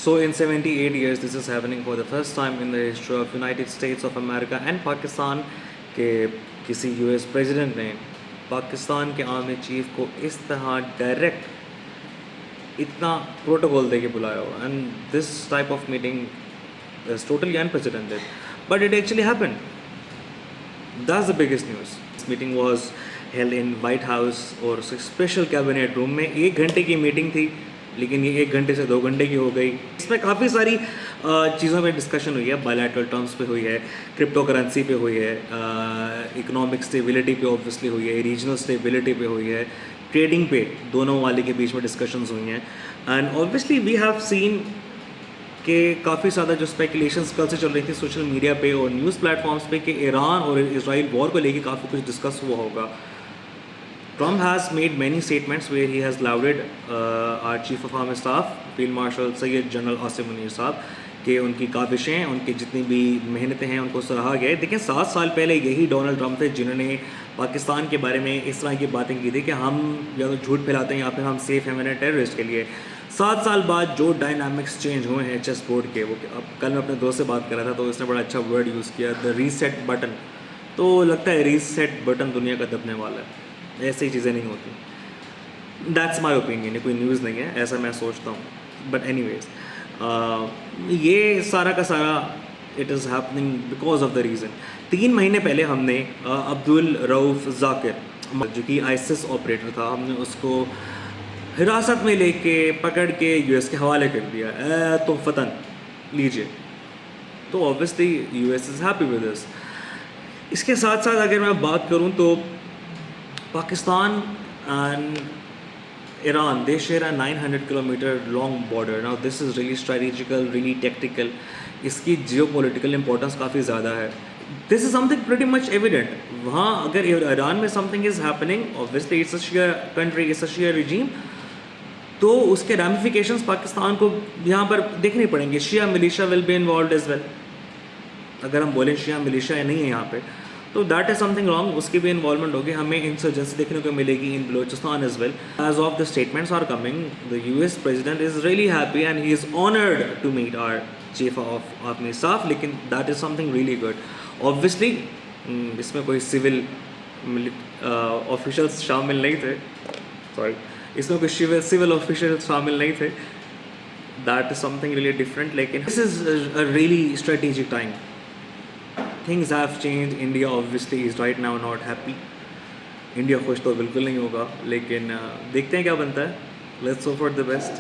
So in 78 years, this is happening for the first time in the history of United States of America and Pakistan के किसी US president ने पाकिस्तान के army chief को इस तरह direct इतना protocol दे के बुलाया हो and this type of meeting is totally unprecedented but it actually happened. That's the biggest news. This meeting was held in white house और स्पेशल कैबिनेट रूम में 1 घंटे की मीटिंग थी, लेकिन ये 1 घंटे से 2 घंटे की हो गई. इसमें काफ़ी सारी चीज़ों पे डिस्कशन हुई है. बायलैटरल टर्म्स पे हुई है, क्रिप्टो करेंसी पे हुई है, इकोनॉमिक स्टेबिलिटी पे ऑब्वियसली हुई है, रीजनल स्टेबिलिटी पे हुई है, ट्रेडिंग पे दोनों वाले के बीच में डिस्कशंस हुई हैं. And obviously we have seen कि काफ़ी ज़्यादा जो स्पेकुलेशंस कल से चल रही थी सोशल मीडिया पे और न्यूज़ प्लेटफॉर्म्स पे कि ईरान और इजराइल वॉर को लेके काफ़ी कुछ डिस्कस हुआ होगा. Trump has made many statements where he has lauded our Chief of Army Staff, Field Marshal Syed General Asim Munir साहब कि उनकी काविशें, उनकी जितनी भी मेहनतें हैं उनको सराहा गया है. देखिए 7 साल पहले यही डोनाल्ड ट्रंप थे जिन्होंने पाकिस्तान के बारे में इस तरह की बातें की थी कि हम या तो झूठ फैलाते हैं या फिर हम सेफ हैं मैंने टेररिस्ट के लिए. 7 साल बाद जो डायनामिक्स चेंज हुए हैं चेस बोर्ड के, वो अब कल मैं अपने दोस्त से बात कर रहा था तो उसने बड़ा अच्छा वर्ड यूज़ किया, द रीसेट बटन. तो लगता है रीसेट बटन दुनिया का दबने वाला है. ऐसी चीज़ें नहीं होती. दैट्स माई ओपिनियन, ये कोई न्यूज़ नहीं है, ऐसा मैं सोचता हूँ. बट एनीवेज ये सारा का सारा it is happening because of the reason. 3 महीने पहले हमने अब्दुल रऊफ़ ज़ाकिर जो कि आईसिस ऑपरेटर था, हमने उसको हिरासत में लेके पकड़ के यूएस के हवाले कर दिया. तो फ़तन लीजिए. तो obviously US is happy with this. इसके साथ साथ अगर मैं बात करूँ तो Pakistan and Iran, they share a 900-kilometer long border. Now this is really strategical, really tactical. इसकी geopolitical importance काफ़ी ज़्यादा है. This is something pretty much evident. वहाँ अगर ईरान में something is happening, obviously it's a Shia country, it's a Shia regime, तो उसके ramifications Pakistan को यहाँ पर देखने पड़ेंगे. Shia militia will be involved as well. अगर हम बोलें Shia militia नहीं है यहाँ पे तो दैट इज़ समथिंग रॉन्ग. उसकी भी इन्वॉल्वमेंट होगी. हमें इंसर्जेंसी देखने को मिलेगी in Balochistan as well. As of the statements are coming, the US president is really happy and he is honoured to meet our chief of army staff. लेकिन that is something really good. Obviously इसमें कोई civil officials शामिल नहीं थे. Sorry, इसमें कोई civil officials शामिल नहीं थे. That is something really different. लेकिन this is a really strategic time. Things have changed. India obviously is right now not happy. India खुश तो बिल्कुल नहीं होगा, लेकिन देखते हैं क्या बनता है. Let's hope for the best.